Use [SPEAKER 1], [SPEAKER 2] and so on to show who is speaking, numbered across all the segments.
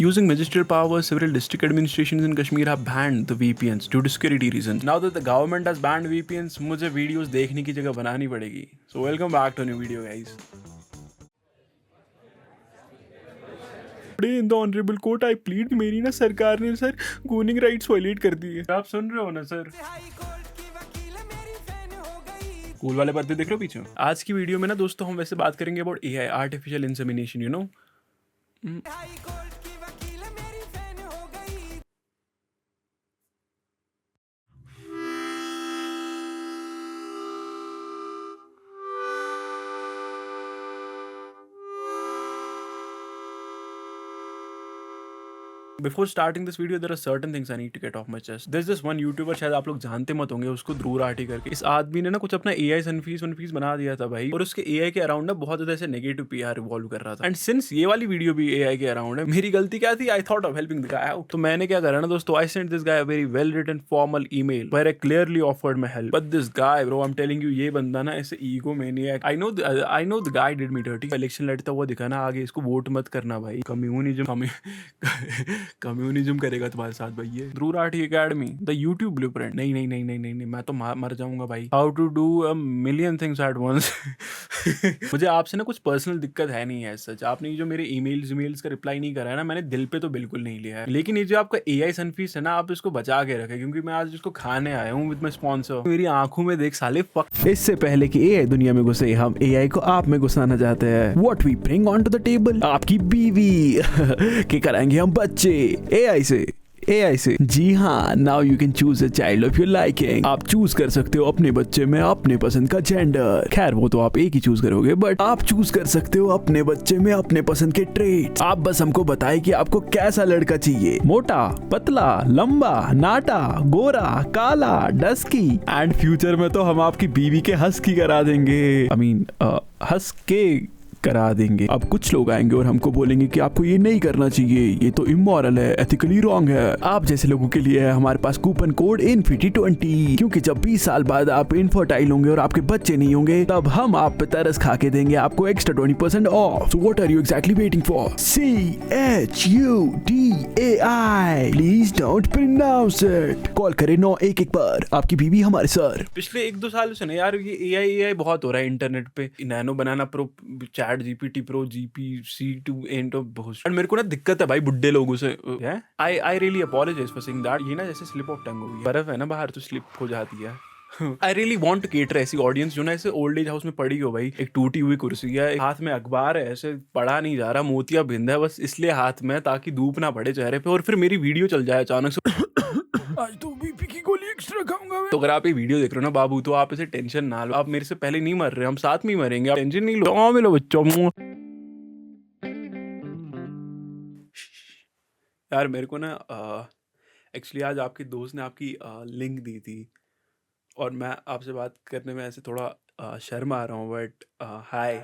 [SPEAKER 1] Using magisterial powers, several district administrations in Kashmir have banned the VPNs due to security reasons. Now that the government has banned VPNs, मुझे videos देखने की जगह बनानी पड़ेगी. So welcome back to a new video, guys. In the honorable court, I plead मेरी ना सरकार ने सर गूनिंग राइट्स वायलेट कर दी है. आप सुन रहे हो ना सर? कूल वाले पर्दे देख रहे हो पीछे? आज की वीडियो में ना दोस्तों हम वैसे बात करेंगे about AI, artificial insemination, you know. Before starting this video, there are certain things I need to get off my chest. There's this one YouTuber, शायद आप लोग जानते मत होंगे उसको, ध्रुव राठी करके. इस आदमी ने ना कुछ अपना AI सनफीस बना दिया था भाई, और उसके AI के अराउंड ना बहुत ज़्यादा ऐसे नेगेटिव PR रिवॉल्व कर रहा था. एंड सिंस ये वाली वीडियो भी AI के अराउंड है, मेरी गलती क्या थी? I thought of helping the guy out. तो मैंने क्या करा ना दोस्तों, I sent this guy a very well written formal email where I clearly offered my help. But this guy bro, I am telling you, ये बंदा ना ऐसे ego maniac. I know the guy did me dirty. Election लड़ता हुआ दिखा ना आगे, इसको वोट मत करना भाई. कम्युनिज्म करेगा तुम्हारे साथ भाई. ये Dhruv Rathee academy, the YouTube blueprint. नहीं, मैं तो मर जाऊंगा भाई. How to do a million things at once. मुझे आपसे ना कुछ पर्सनल दिक्कत है नहीं है सच. आपने जो मेरे ईमेल्स का रिप्लाई नहीं करा है ना, मैंने दिल पे तो बिल्कुल नहीं लिया है. लेकिन ये जो आपका एआई सनफीस है ना, आप इसको बचा के रखें, क्योंकि मैं आज इसको खाने आया हूँ विद माय स्पॉन्सर. मेरी आंखों में देख साले फक. इससे पहले कि एआई दुनिया में घुसे, हम एआई को आप में घुसाना चाहते हैं. What we bring on to the table, आपकी बीवी के कराएंगे हम बच्चे एआई से. जी हाँ, now you can choose a child of your liking. आप चूज कर सकते हो अपने बच्चे में अपने पसंद का जेंडर. खैर वो तो आप एक ही चूज करोगे, बट आप चूज कर सकते हो अपने बच्चे में अपने पसंद के ट्रेट्स. आप बस हमको बताएं कि आपको कैसा लड़का चाहिए. मोटा, पतला, लंबा, नाटा, गोरा, काला, डस्की. एंड फ्यूचर में तो हम आपकी बीवी के हस्की करा देंगे. हंस के करा देंगे. अब कुछ लोग आएंगे और हमको बोलेंगे कि आपको ये नहीं करना चाहिए, ये तो इमोरल है, एथिकली रॉन्ग है. आप जैसे लोगों के लिए है हमारे पास कूपन कोड INFINITY20, क्योंकि जब 20 साल बाद आप इनफर्टाइल होंगे और आपके बच्चे नहीं होंगे, तब हम आप पे तरस खा के देंगे आपको extra 20% off. So what are you exactly waiting for? CHUDAI, please don't pronounce it. Call करें 9111 पर. आपकी बीवी हमारे सर. पिछले 1-2 साल से ना यार ये एआई बहुत हो रहा है इंटरनेट पे. Nano banana pro, chat GPT pro, GPC2 and बहुत. और मेरे को ना दिक्कत है भाई बुड्ढे लोगों से. I really apologise for saying that. ये ना जैसे स्लिप ऑफ टंग हो गई. बर्फ है ना बाहर तो स्लिप हो जाती है. I really want to cater ऐसी ऑडियंस जो ना ऐसे ओल्ड एज हाउस में पड़ी हो भाई. एक टूटी हुई कुर्सी है, हाथ में अखबार है, ऐसे पढ़ा नहीं जा रहा, मोतिया बिंद है बस इसलिए हाथ में, ताकि धूप ना पड़े चेहरे पे, और फिर मेरी वीडियो चल जाए अचानक से. आज तो बीपी की गोली एक्स्ट्रा खाऊंगा मैं. तो अगर आप ये वीडियो देख रहे हो ना बाबू, तो आप इसे टेंशन ना लो. आप मेरे से पहले नहीं मर रहे, हम साथ में ही मरेंगे. आप टेंशन नहीं लो. हाँ मिलो बच्चों. यार मेरे को ना एक्चुअली आज आपके दोस्त ने आपकी लिंक दी थी, और मैं आपसे बात करने में ऐसे थोड़ा शर्म आ रहा हूँ, but hi.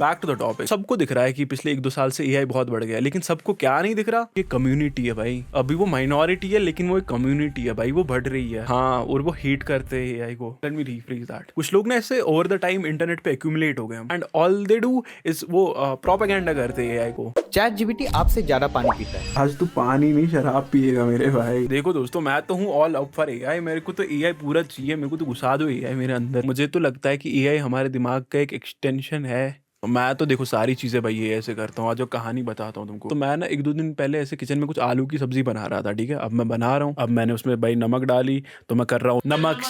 [SPEAKER 1] Back to the topic. सबको दिख रहा है कि पिछले 1-2 साल से एआई बहुत बढ़ गया है, लेकिन सबको क्या नहीं दिख रहा? ये कम्युनिटी है भाई. अभी वो माइनॉरिटी है, लेकिन वो एक कम्युनिटी है भाई, वो बढ़ रही है. हाँ, और वो हेट करते हैं एआई को. Let me rephrase that. कुछ लोग ना ऐसे ओवर द टाइम इंटरनेट पे एक्यूमुलेट हो गए, and all they do is वो प्रोपेगेंडा करते हैं एआई को.
[SPEAKER 2] चैट जीपीटी आपसे ज्यादा पानी पीता है.
[SPEAKER 1] आज तू पानी नहीं शराब पिएगा मेरे भाई. देखो दोस्तों, मैं तो हूँ ऑल अप फॉर एआई. मेरे को तो एआई पूरा चाहिए. मेरे को तो घुसा दो एआई मेरे अंदर. मुझे तो लगता है कि एआई हमारे दिमाग का एक एक्सटेंशन है. मैं तो देखो सारी चीज़ें भाई ये ऐसे करता हूँ. आज जो कहानी बताता हूँ तुमको. तो मैं ना 1-2 दिन पहले ऐसे किचन में कुछ आलू की सब्जी बना रहा था, ठीक है. अब मैं बना रहा हूँ, अब मैंने उसमें भाई नमक डाली, तो मैं कर रहा हूँ नमक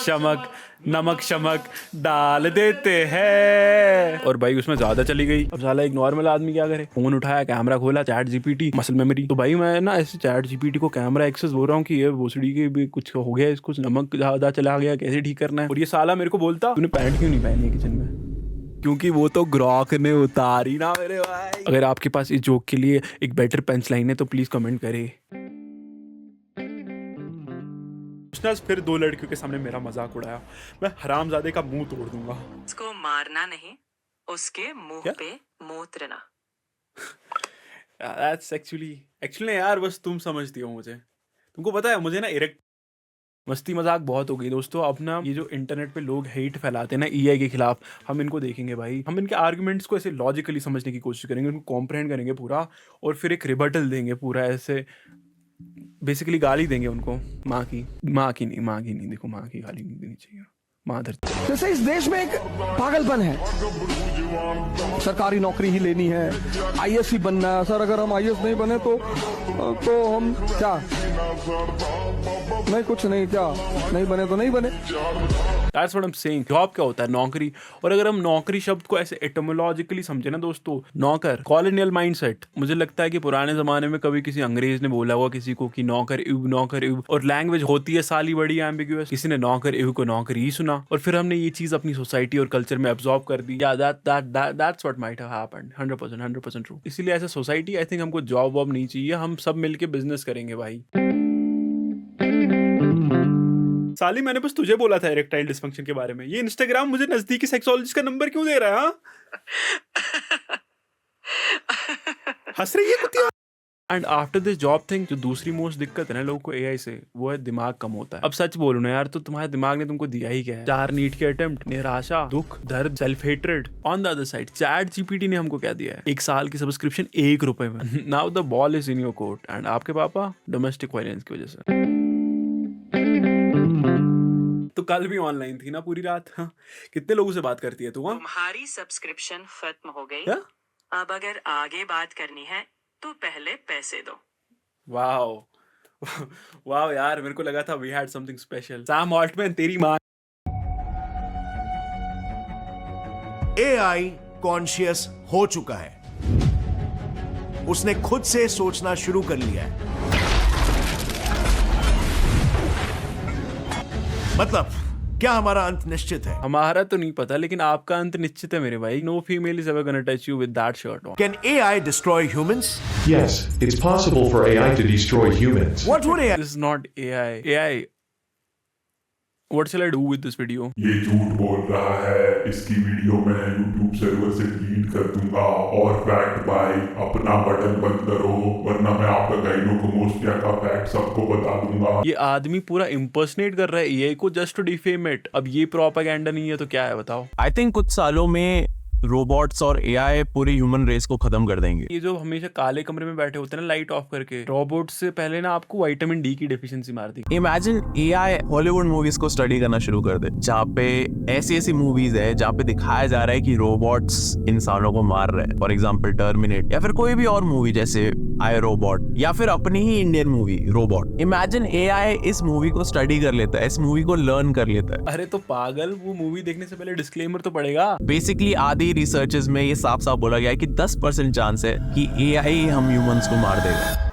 [SPEAKER 1] शमक डाल देते हैं, और भाई उसमें ज़्यादा चली गई. अब साला एक नॉर्मल आदमी क्या करे? फ़ोन उठाया, कैमरा खोला, चैट जीपीटी, मसल मेमोरी. तो भाई मैं ना ऐसे चैट जीपीटी को कैमरा एक्सेस बोल रहा हूँ कि ये भोसड़ी के भी कुछ हो गया, इसको नमक ज़्यादा चला गया, कैसे ठीक करना है. और ये साला मेरे को बोलता, तूने पैंट क्यों नहीं पहनी है किचन में? क्योंकि वो तो ग्रॉक ने उतारी ना मेरे भाई. अगर आपके पास इस जोक के लिए एक बेटर पंच लाइन है तो प्लीज कमेंट करें. उसने फिर 2 लड़कियों के सामने मेरा मजाक उड़ाया. मैं हरामजादे का मुंह तोड़ दूंगा.
[SPEAKER 3] उसको मारना नहीं, उसके मुंह पे मूत्रना.
[SPEAKER 1] That's actually यार बस तुम समझती हो मुझे. तुमको पता है मुझे ना इरेक्ट मस्ती मजाक बहुत हो गई दोस्तों। अब ना ये जो इंटरनेट पे लोग हेट फैलाते हैं ना एआई के खिलाफ, हम इनको देखेंगे भाई। हम इनके आर्गुमेंट्स को ऐसे लॉजिकली समझने की कोशिश करेंगे, उनको कॉम्प्रहेंड करेंगे पूरा, और फिर एक रिबटल देंगे पूरा, ऐसे बेसिकली गाली देंगे उनको। माँ की नहीं, देखो माँ की गाली नहीं देनी चाहिए, माँ धरती।
[SPEAKER 4] जैसे इस देश में एक पागलपन है, सरकारी नौकरी ही लेनी है, आईएएस ही बनना है। सर अगर हम आईएएस नहीं बने तो हम क्या, नहीं कुछ नहीं, क्या नहीं बने तो नहीं बने।
[SPEAKER 1] That's what I'm saying। Job क्या होता है? नौकरी। और अगर हम नौकरी शब्द को ऐसे एटमोलॉजिकली समझे ना दोस्तों, नौकर, कॉलोनियल माइंडसेट। मुझे लगता है कि पुराने जमाने में कभी किसी अंग्रेज ने बोला हुआ किसी को कि नौकर इव, और लैंग्वेज होती है साली बड़ी एम्बिग्यूअस। किसी ने नौकर इव को नौकरी सुना, और फिर हमने ये चीज अपनी सोसाइटी और कल्चर में एब्जॉर्ब कर दी। That's what might have happened। 100% true. इसीलिए ऐसे सोसाइटी, आई थिंक हमको जॉब वॉब नहीं चाहिए, हम सब मिलके बिजनेस करेंगे भाई। साली मैंने बस तुझे बोला था इरेक्टाइल डिस्फंक्शन के बारे में, ये इंस्टाग्राम मुझे नजदीकी सेक्सोलॉजिस्ट का नंबर क्यों दे रहा है? हंस रही है कुतिया। And after this job thing, जो दूसरी मोस्ट दिक्कत है ना लोगों को एआई से, वो है दिमाग कम होता है। अब सच बोलो ना यार, तो तुम्हारे दिमाग ने तुमको दिया ही क्या है? 4 नीट के अटेम्प्ट, निराशा, दुख, दर्द, self hatred. On the other side chat GPT ने हमको क्या दिया है? 1 साल की सब्सक्रिप्शन 1 रुपए में। Now the ball is in your court. And आपके पापा डोमेस्टिक वायलेंस की वजह से तो कल भी ऑनलाइन थी ना पूरी रात। हाँ। कितने लोगों से बात करती है तू? हाँ?
[SPEAKER 3] तुम्हारी सब्सक्रिप्शन खत्म हो गई।
[SPEAKER 1] क्या?
[SPEAKER 3] अब अगर आगे बात करनी है तो पहले पैसे दो।
[SPEAKER 1] वाह यार, मेरे को लगा था we had something special. Sam Altman तेरी माँ।
[SPEAKER 5] एआई कॉन्शियस हो चुका है, उसने खुद से सोचना शुरू कर लिया है। मतलब क्या हमारा अंत निश्चित है?
[SPEAKER 1] हमारा तो नहीं पता, लेकिन आपका अंत निश्चित है मेरे भाई। No female is ever gonna touch you with that shirt on.
[SPEAKER 5] Can AI destroy humans?
[SPEAKER 6] Yes, it's possible for AI to destroy humans.
[SPEAKER 5] What would AI?
[SPEAKER 1] This is not AI. What shall I do with this video?
[SPEAKER 7] ये झूठ बोल रहा है, इसकी video मैं YouTube server से delete कर दूंगा। और फैक्ट भाई, अपना बटन बंद करो, वरना मैं आपका गाइनोकोमास्टिया का फैक्ट सबको बता दूंगा।
[SPEAKER 1] ये आदमी पूरा इम्पर्सनेट कर रहा है एआई को जस्ट टू डिफेम इट। अब ये प्रोपेगेंडा नहीं है तो क्या है बताओ?
[SPEAKER 8] आई थिंक कुछ सालों में रोबोट्स और एआई पूरी ह्यूमन रेस को खत्म कर देंगे।
[SPEAKER 1] ये जो हमेशा काले कमरे में बैठे होते हैं ना लाइट ऑफ करके, रोबोट से पहले ना आपको विटामिन डी की डेफिशिएंसी मार दी।
[SPEAKER 8] इमेजिन एआई हॉलीवुड मूवीज को स्टडी करना शुरू कर दे, जहाँ पे ऐसी मूवीज है जहाँ पे दिखाया जा रहा है कि रोबोट्स इंसानों को मार रहे हैं। फॉर एग्जाम्पल टर्मिनेट, या फिर कोई भी और मूवी जैसे आई रोबोट, या फिर अपनी ही Indian movie robot. Imagine AI इस मूवी को स्टडी कर लेता है, इस मूवी को लर्न कर लेता है।
[SPEAKER 1] अरे तो पागल, वो मूवी देखने से पहले डिस्क्लेमर तो पड़ेगा।
[SPEAKER 8] बेसिकली आधी रिसर्चेस में ये साफ साफ बोला गया है कि 10% चांस है कि एआई हम ह्यूमंस को मार देगा।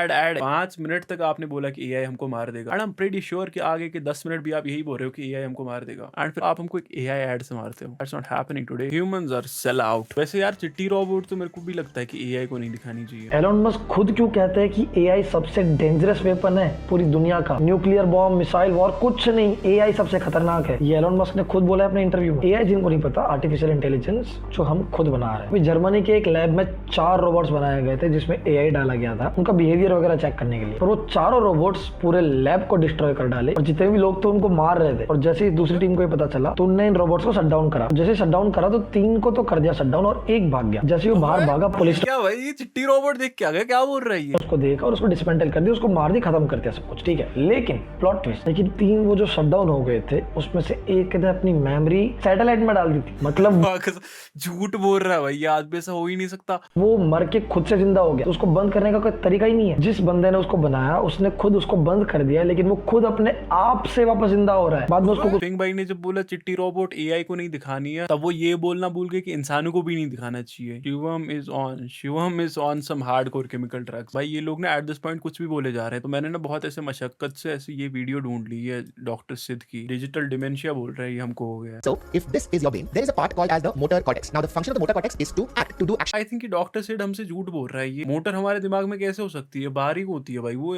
[SPEAKER 1] एड 5 मिनट तक आपने बोला कि एआई हमको मार देगा, and I am pretty sure कि आगे के 10 मिनट भी आप यही बोल रहे हो कि एआई हमको मार देगा, एंड फिर आप हमको एक एआई ऐड से मारते हो। That's not happening today. Humans are sell out. वैसे यार चिट्टी रोबोट तो मेरे को भी लगता है कि एआई को नहीं दिखानी चाहिए।
[SPEAKER 9] एलोन मस्क खुद क्यों कहते हैं कि एआई सबसे डेंजरस वेपन है पूरी दुनिया का? न्यूक्लियर बॉम्ब, मिसाइल वॉर कुछ नहीं, एआई सबसे खतरनाक है। ये एलोन मस्क ने खुद बोला है अपने इंटरव्यू में। एआई जिनको नहीं पता, आर्टिफिशियल इंटेलिजेंस जो हम खुद बना रहे हैं। जर्मनी के एक लैब में 4 रोबोट्स बनाए गए थे जिसमें एआई डाला गया था उनका बिहेवियर वगैरह चेक करने के लिए, पर वो चारों रोबोट्स पूरे लैब को डिस्ट्रॉय कर डाले, और जितने भी लोग थे उनको मार रहे थे। और जैसे ही दूसरी टीम को पता चला तो उनने इन रोबोट्स को शटडाउन करा। जैसे शटडाउन करा तो 3 को तो कर दिया शटडाउन, और 1 भाग गया। जैसे वो बाहर भागा, पुलिस
[SPEAKER 1] क्या भाई ये चिट्टी रोबोट देख के आ गया? क्या बोल रही है?
[SPEAKER 9] उसको देखा और उसको डिसमेंटल कर दिया, उसको मार दिया, खत्म कर दिया सब कुछ, ठीक है। लेकिन प्लॉट ट्विस्ट, लेकिन 3 वो जो शटडाउन हो गए थे उसमें से एक ने अपनी मेमोरी सैटेलाइट में डाल दी थी। मतलब
[SPEAKER 1] झूठ बोल रहा है भाई, आज भी ऐसा हो ही नहीं सकता।
[SPEAKER 9] वो मर के खुद से जिंदा हो गया, तो उसको बंद करने का कोई तरीका ही नहीं है। जिस बंदे ने उसको बनाया उसने खुद उसको बंद कर दिया, लेकिन वो खुद अपने आप से वापस जिंदा हो रहा है। बाद में उसको
[SPEAKER 1] पिंग भाई ने जब बोला चिट्टी रोबोट एआई को नहीं दिखानी है, तब वो ये बोलना भूल गए कि इंसानों को भी नहीं दिखाना चाहिए। Shivam is on some hardcore chemical drugs. भाई ये लोग ना एट दिस पॉइंट कुछ भी बोले जा रहे हैं। तो मैंने ना बहुत ऐसे मशक्कत से ऐसे ये वीडियो ढूंढ ली है डॉक्टर सिद्ध की। डिजिटल डिमेंशिया बोल रहे हैं ये हमको हो गया।
[SPEAKER 2] So, if this is your brain, there is a part called as the motor cortex. Now, the function of the motor cortex is to do action.
[SPEAKER 1] I think doctor Sid हमसे झूठ बोल रहा है। ये मोटर हमारे दिमाग में कैसे हो सकती है? बारीक होती है भाई वो।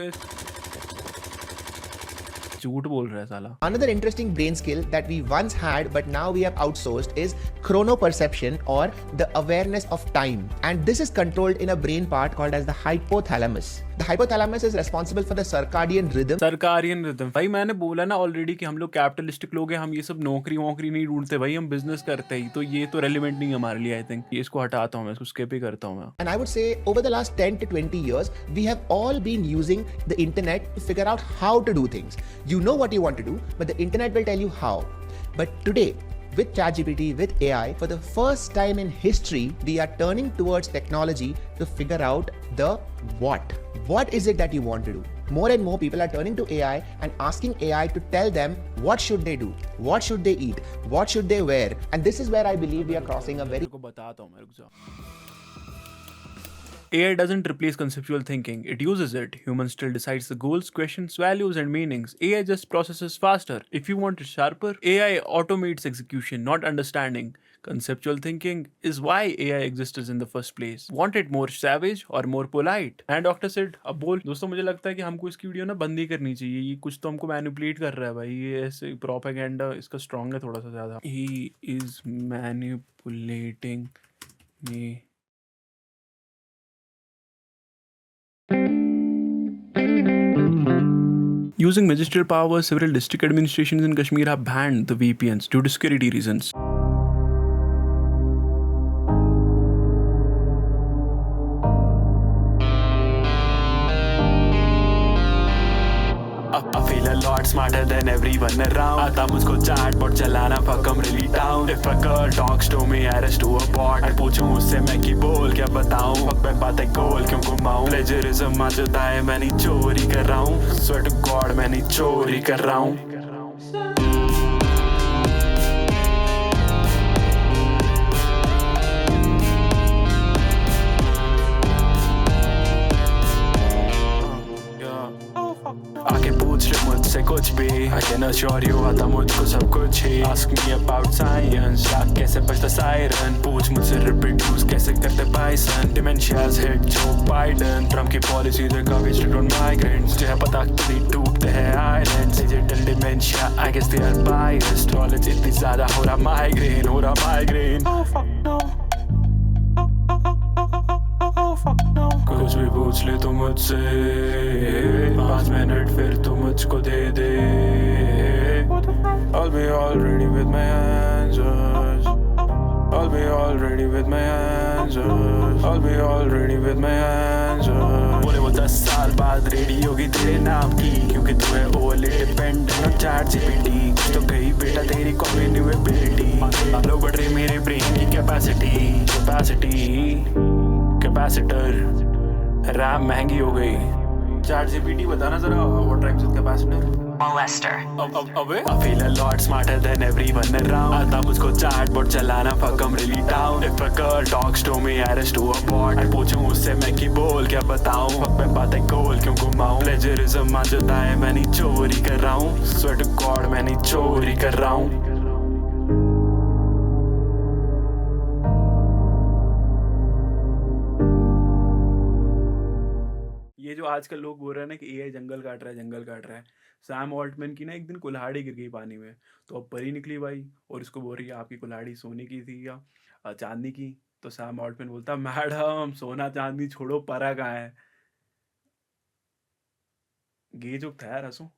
[SPEAKER 1] झूठ बोल रहा है साला।
[SPEAKER 2] Another interesting brain skill that we once had but now we have outsourced is chronoperception or the awareness of time. And this is controlled in a brain part called as the hypothalamus. The hypothalamus is responsible for the circadian rhythm.
[SPEAKER 1] Circadian rhythm. भाई मैंने बोला ना already कि हम लोग capitalistic लोग हैं, हम ये सब नौकरी वोकरी नहीं ढूंढते भाई, हम बिजनेस करते ही। तो ये तो रेलिवेंट नहीं है हमारे लिए। आई थिंक ये इसको हटाता हूँ मैं, इसको स्किप ही करता हूँ मैं।
[SPEAKER 2] And I would say over the last 10 to 20 years, we have all been using the internet to figure out how to do things. You know what you want to do, but the internet will tell you how. But today, with ChatGPT, with AI, for the first time in history, we are turning towards technology to figure out the what. What is it that you want to do? More and more people are turning to AI and asking AI to tell them what should they do, what should they eat, what should they wear. And this is where I believe we are crossing a very
[SPEAKER 1] को बताता हूँ मैं, रुक जाओ। AI doesn't replace conceptual thinking, it uses it. Human still decides the goals, questions, values, and meanings. AI just processes faster. If you want it sharper, AI automates execution, not understanding. Conceptual thinking is why AI exists in the first place. Want it more savage or more polite? And Dr. Sid, अब बोल। दोस्तों मुझे लगता है कि हमको इसकी video ना बंद ही करनी चाहिए। ये कुछ तो हमको मैनिपुलेट कर रहा है भाई। ये ऐसे प्रोपेगेंडा इसका स्ट्रॉन्ग है थोड़ा सा ज़्यादा। He is manipulating me. Using ministerial powers, several district administrations in Kashmir have banned the VPNs due to security reasons. I feel a lot smarter than everyone around. आता मुझको chatbot चलाना, fuck I'm really down. If a girl talks to me, arrest to a bot. और पूछूं उससे मैं की बोल क्या बताऊं, fuck मैं बातें गोल क्यों घुमाऊं. Plagiarism मौजूदा है, मैं नहीं चोरी कर रहा हूं. Swear to God मैं नहीं चोरी कर रहा हूं. आके पूछ ले मुझसे कुछ भी, I can assure you आता मुझको सब कुछ ही. Ask me about science, या कैसे बजता siren. पूछ मुझसे reproduce कैसे करते bison. Dementia's hit Joe Biden. Trump की policy है काफी strict on migrants. तुझे पता कि डूबते हैं islands. Digital dementia, I guess they are biased. Knowledge इतनी ज़्यादा हो रहा migraine. Oh fuck no. कुछ भी पूछ ले तू मुझसे, 5 मिनट फिर तू मुझको दे दे. I'll be all ready with my answers. I'll be all ready with my answers. I'll be all ready with my answers. बोले वो 10 साल बाद रेडी होगी तेरे नाम की, क्योंकि तू है ओवरली डिपेंडेंट ऑन ChatGPT. कुछ तो गई बेटा तेरी कॉग्निटिव एबिलिटी. लो बढ़ रही मेरे ब्रेन की कैपेसिटर. रैम महंगी हो गई. ChatGPT बताना जरा what rhymes with capacitor.
[SPEAKER 3] Molester.
[SPEAKER 1] अबे I feel a lot smarter than everyone around. आता मुझको chatbot चलाना, fuck I'm really down. If a girl talks to me, arrest to a bot. और पूछूं उससे मैं की बोल क्या बताऊं, fuck मैं बातें गोल क्यों घुमाऊं. Plagiarism मौजूदा है, मैं नहीं चोरी कर रहा हूं. Swear to God मैं नहीं चोरी कर रहा हूं. ये जो आजकल लोग बोल रहे हैं ना कि AI जंगल काट रहा है. सैम ऑल्टमैन की ना एक दिन कुल्हाड़ी गिर गई पानी में, तो अब परी निकली भाई और इसको बोल रही है आपकी कुल्हाड़ी सोने की थी या चांदी की. तो सैम ऑल्टमैन बोलता मैडम सोना चांदी छोड़ो, परा कहाँ है. गे जो था यार हंसो.